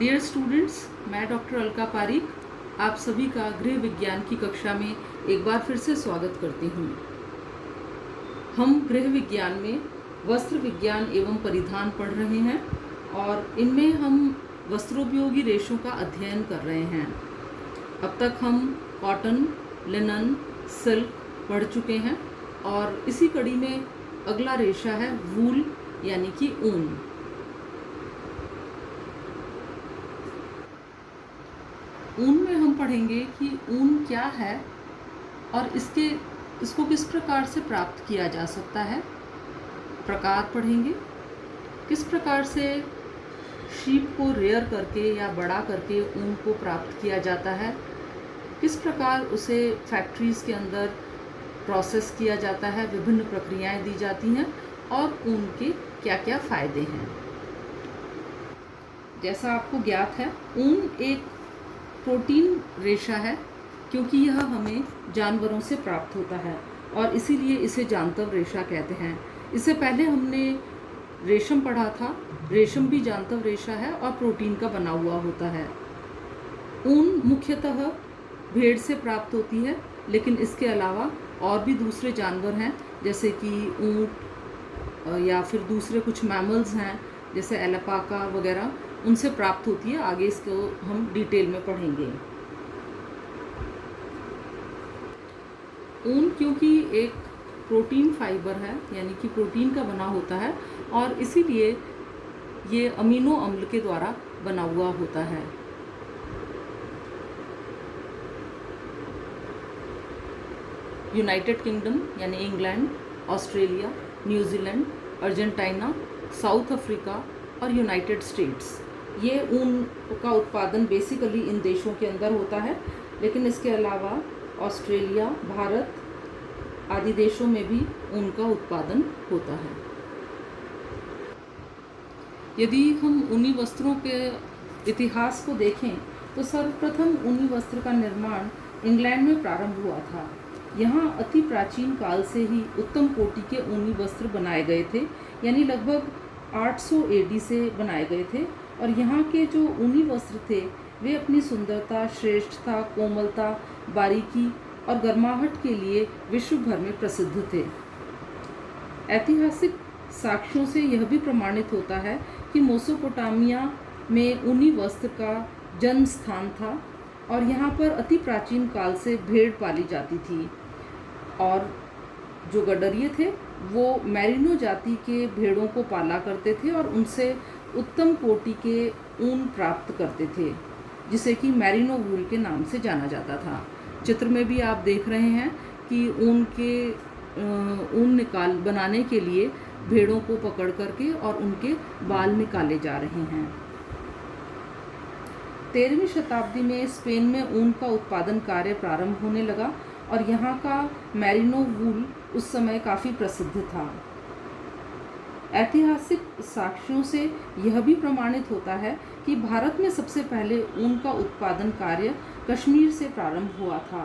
Dear students, मैं doctor Alka Pareek आप सभी का गृह विज्ञान की कक्षा में एक बार फिर से स्वागत करती हूँ। हम गृह विज्ञान में वस्त्र विज्ञान एवं परिधान पढ़ रहे हैं और इनमें हम वस्त्रोपयोगी रेशों का अध्ययन कर रहे हैं। अब तक हम कॉटन, लिनन, सिल्क पढ़ चुके हैं और इसी कड़ी में अगला रेशा है वूल यानी कि ऊन। ऊन में हम पढ़ेंगे कि ऊन क्या है और इसको किस प्रकार से प्राप्त किया जा सकता है। प्रकार पढ़ेंगे, किस प्रकार से शीप को रेयर करके या बड़ा करके ऊन को प्राप्त किया जाता है, किस प्रकार उसे फैक्ट्रीज़ के अंदर प्रोसेस किया जाता है, विभिन्न प्रक्रियाएं दी जाती हैं और ऊन के क्या क्या फ़ायदे हैं। जैसा आपको ज्ञात है, ऊन एक प्रोटीन रेशा है क्योंकि यह हमें जानवरों से प्राप्त होता है और इसीलिए इसे जांतव रेशा कहते हैं। इससे पहले हमने रेशम पढ़ा था। रेशम भी जांतव रेशा है और प्रोटीन का बना हुआ होता है। ऊन मुख्यतः भेड़ से प्राप्त होती है, लेकिन इसके अलावा और भी दूसरे जानवर हैं जैसे कि ऊँट या फिर दूसरे कुछ मैमल्स हैं जैसे एल्पाका वगैरह, उनसे प्राप्त होती है। आगे इसको हम डिटेल में पढ़ेंगे। ऊन क्योंकि एक प्रोटीन फाइबर है यानी कि प्रोटीन का बना होता है और इसीलिए ये अमीनो अम्ल के द्वारा बना हुआ होता है। यूनाइटेड किंगडम यानी England, Australia, New Zealand, Argentina, south Africa और यूनाइटेड स्टेट्स, ये ऊन का उत्पादन बेसिकली इन देशों के अंदर होता है, लेकिन इसके अलावा ऑस्ट्रेलिया, भारत आदि देशों में भी ऊन का उत्पादन होता है। यदि हम ऊनी वस्त्रों के इतिहास को देखें तो सर्वप्रथम ऊनी वस्त्र का निर्माण इंग्लैंड में प्रारंभ हुआ था। यहाँ अति प्राचीन काल से ही उत्तम कोटि के ऊनी वस्त्र बनाए गए थे, यानी लगभग 800 AD से बनाए गए थे और यहाँ के जो ऊनी वस्त्र थे वे अपनी सुंदरता, श्रेष्ठता, कोमलता, बारीकी और गर्माहट के लिए विश्व भर में प्रसिद्ध थे। ऐतिहासिक साक्ष्यों से यह भी प्रमाणित होता है कि मेसोपोटामिया में ऊनी वस्त्र का जन्म स्थान था और यहाँ पर अति प्राचीन काल से भेड़ पाली जाती थी और जो गडरिये थे वो मैरिनो जाति के भेड़ों को पाला करते थे और उनसे उत्तम कोटि के ऊन प्राप्त करते थे, जिसे कि मैरिनो वूल के नाम से जाना जाता था। चित्र में भी आप देख रहे हैं कि ऊन बनाने के लिए भेड़ों को पकड़ करके और उनके बाल निकाले जा रहे हैं। 13वीं शताब्दी में स्पेन में ऊन का उत्पादन कार्य प्रारंभ होने लगा और यहाँ का मैरिनो वूल उस समय काफ़ी प्रसिद्ध था। ऐतिहासिक साक्ष्यों से यह भी प्रमाणित होता है कि भारत में सबसे पहले ऊन का उत्पादन कार्य कश्मीर से प्रारंभ हुआ था।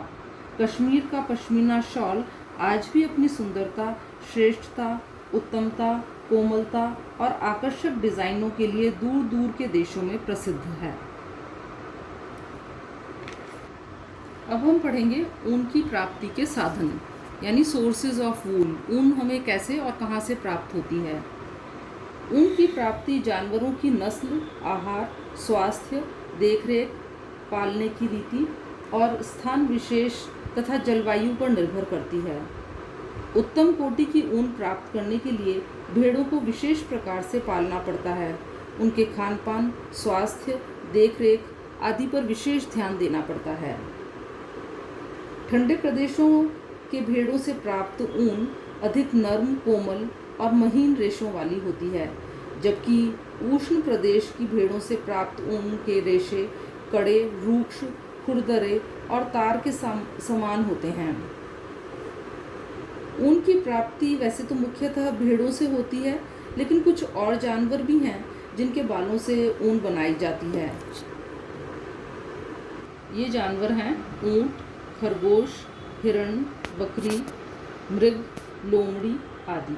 कश्मीर का पश्मीना शॉल आज भी अपनी सुंदरता, श्रेष्ठता, उत्तमता, कोमलता और आकर्षक डिज़ाइनों के लिए दूर दूर के देशों में प्रसिद्ध है। अब हम पढ़ेंगे ऊन की प्राप्ति के साधन यानी सोर्सेज ऑफ वूल। ऊन हमें कैसे और कहाँ से प्राप्त होती है। ऊन की प्राप्ति जानवरों की नस्ल, आहार, स्वास्थ्य, देखरेख, पालने की रीति और स्थान विशेष तथा जलवायु पर निर्भर करती है। उत्तम कोटि की ऊन प्राप्त करने के लिए भेड़ों को विशेष प्रकार से पालना पड़ता है। उनके खान पान, स्वास्थ्य, देखरेख आदि पर विशेष ध्यान देना पड़ता है। ठंडे प्रदेशों के भेड़ों से प्राप्त ऊन अधिक नर्म, कोमल और महीन रेशों वाली होती है, जबकि उष्ण प्रदेश की भेड़ों से प्राप्त ऊन के रेशे कड़े, रूक्ष, खुरदरे और तार के समान होते हैं। ऊन की प्राप्ति वैसे तो मुख्यतः भेड़ों से होती है, लेकिन कुछ और जानवर भी हैं जिनके बालों से ऊन बनाई जाती है। ये जानवर हैं ऊँट, खरगोश, हिरण, बकरी, मृग, लोमड़ी आदि।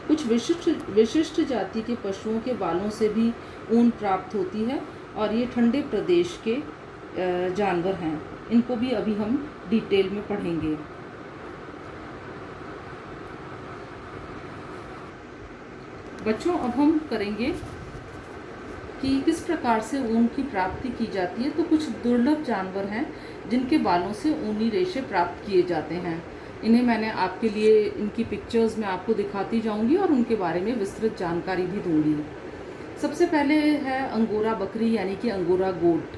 कुछ विशिष्ट जाति के पशुओं के बालों से भी ऊन प्राप्त होती है और ये ठंडे प्रदेश के जानवर हैं। इनको भी अभी हम डिटेल में पढ़ेंगे। बच्चों, अब हम करेंगे कि किस प्रकार से ऊन की प्राप्ति की जाती है। तो कुछ दुर्लभ जानवर हैं जिनके बालों से ऊनी रेशे प्राप्त किए जाते हैं। इन्हें मैंने आपके लिए इनकी पिक्चर्स में आपको दिखाती जाऊंगी और उनके बारे में विस्तृत जानकारी भी दूंगी। सबसे पहले है अंगोरा बकरी यानी कि अंगोरा गोट।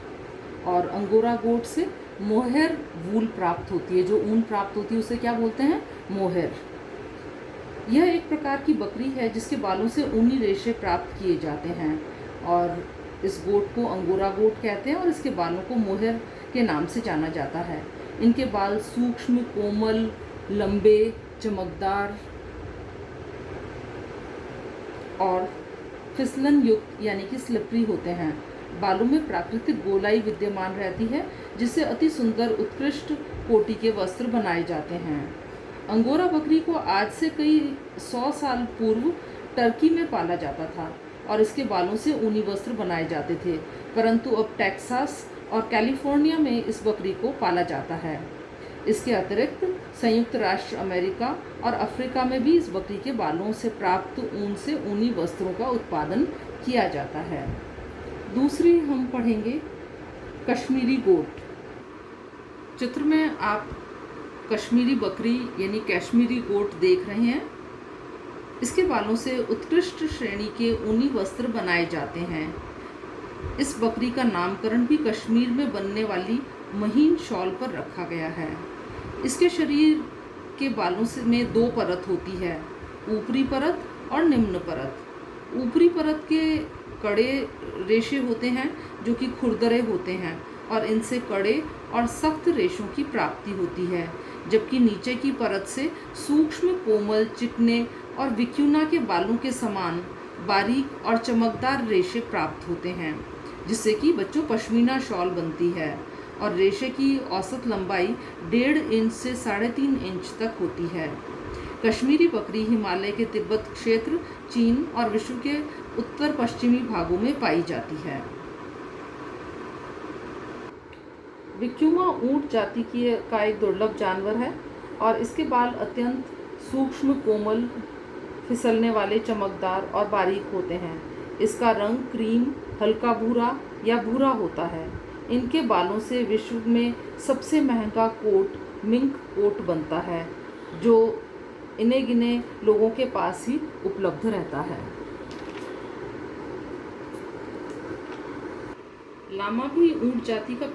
और अंगोरा गोट से मोहेर वूल प्राप्त होती है। जो ऊन प्राप्त होती है उसे क्या बोलते हैं? मोहेर। यह एक प्रकार की बकरी है जिसके बालों से ऊनी रेशे प्राप्त किए जाते हैं और इस गोट को अंगोरा गोट कहते हैं और इसके बालों को मोहेर के नाम से जाना जाता है। इनके बाल सूक्ष्म, कोमल, लंबे, चमकदार और फिसलन युक्त यानी कि स्लिपरी होते हैं। बालों में प्राकृतिक गोलाई विद्यमान रहती है जिससे अति सुंदर उत्कृष्ट कोटि के वस्त्र बनाए जाते हैं। अंगोरा बकरी को आज से कई 100 साल पूर्व टर्की में पाला जाता था और इसके बालों से ऊनी वस्त्र बनाए जाते थे, परंतु अब टेक्सास और कैलिफोर्निया में इस बकरी को पाला जाता है। इसके अतिरिक्त संयुक्त राष्ट्र अमेरिका और अफ्रीका में भी इस बकरी के बालों से प्राप्त ऊन से ऊनी वस्त्रों का उत्पादन किया जाता है। दूसरी हम पढ़ेंगे कश्मीरी गोट। चित्र में आप कश्मीरी बकरी यानी कश्मीरी गोट देख रहे हैं। इसके बालों से उत्कृष्ट श्रेणी के ऊनी वस्त्र बनाए जाते हैं। इस बकरी का नामकरण भी कश्मीर में बनने वाली महीन शॉल पर रखा गया है। इसके शरीर के बालों से में 2 परत होती है, ऊपरी परत और निम्न परत। ऊपरी परत के कड़े रेशे होते हैं जो कि खुरदरे होते हैं और इनसे कड़े और सख्त रेशों की प्राप्ति होती है, जबकि नीचे की परत से सूक्ष्म, कोमल, चिकने और विक्यूना के बालों के समान बारीक और चमकदार रेशे प्राप्त होते हैं, जिससे कि बच्चों पश्मीना शॉल बनती है। और रेशे की औसत लंबाई 1.5 इंच से 3.5 इंच तक होती है। कश्मीरी बकरी हिमालय के तिब्बत क्षेत्र, चीन और विश्व के उत्तर पश्चिमी भागों में पाई जाती है। विक्यूमा ऊंट जाति का एक दुर्लभ जानवर है और इसके बाल अत्यंत सूक्ष्म, कोमल, फिसलने वाले, चमकदार और बारीक होते हैं। इसका रंग क्रीम, हल्का भूरा या भूरा होता है। इनके बालों से विश्व में सबसे महंगा कोट मिंक कोट बनता है, जो इन्हें गिने लोगों के पास ही उपलब्ध रहता है। लामा भी ऊंट जाति का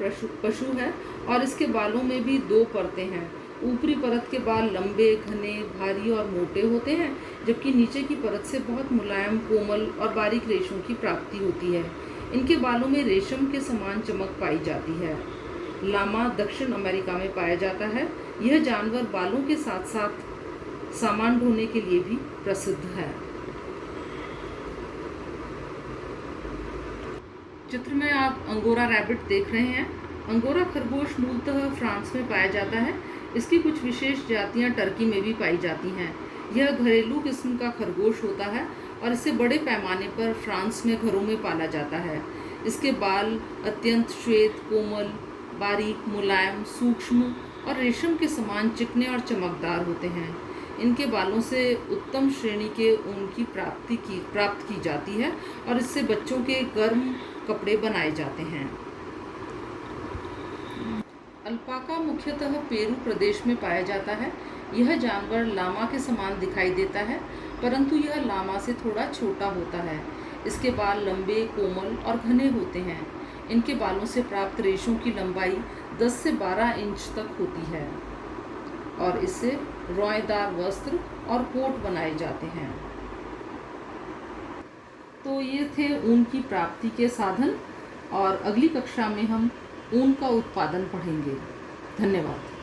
पशु है और इसके बालों में भी 2 परतें हैं। ऊपरी परत के बाल लंबे, घने, भारी और मोटे होते हैं, जबकि नीचे की परत से बहुत मुलायम, कोमल और बारीक रेशों की प्राप्ति होती है। इनके बालों में रेशम के समान चमक पाई जाती है। लामा दक्षिण अमेरिका में पाया जाता है। यह जानवर बालों के साथ साथ सामान ढोने के लिए भी प्रसिद्ध है। चित्र में आप अंगोरा रैबिट देख रहे हैं। अंगोरा खरगोश मूलतः फ्रांस में पाया जाता है। इसकी कुछ विशेष जातियां टर्की में भी पाई जाती हैं। यह घरेलू किस्म का खरगोश होता है और इसे बड़े पैमाने पर फ्रांस में घरों में पाला जाता है। इसके बाल अत्यंत श्वेत, कोमल, बारीक, मुलायम, सूक्ष्म और रेशम के समान चिकने और चमकदार होते हैं। इनके बालों से उत्तम श्रेणी के ऊन की प्राप्त की जाती है और इससे बच्चों के गर्म कपड़े बनाए जाते हैं। अल्पाका मुख्यतः पेरू प्रदेश में पाया जाता है। यह जानवर लामा के समान दिखाई देता है, परंतु यह लामा से थोड़ा छोटा होता है। इसके बाल लंबे, कोमल और घने होते हैं। इनके बालों से प्राप्त रेशों की लंबाई 10 से 12 इंच तक होती है और इससे रोएदार वस्त्र और कोट बनाए जाते हैं। तो ये थे ऊन की प्राप्ति के साधन और अगली कक्षा में हम ऊन का उत्पादन पढ़ेंगे। धन्यवाद।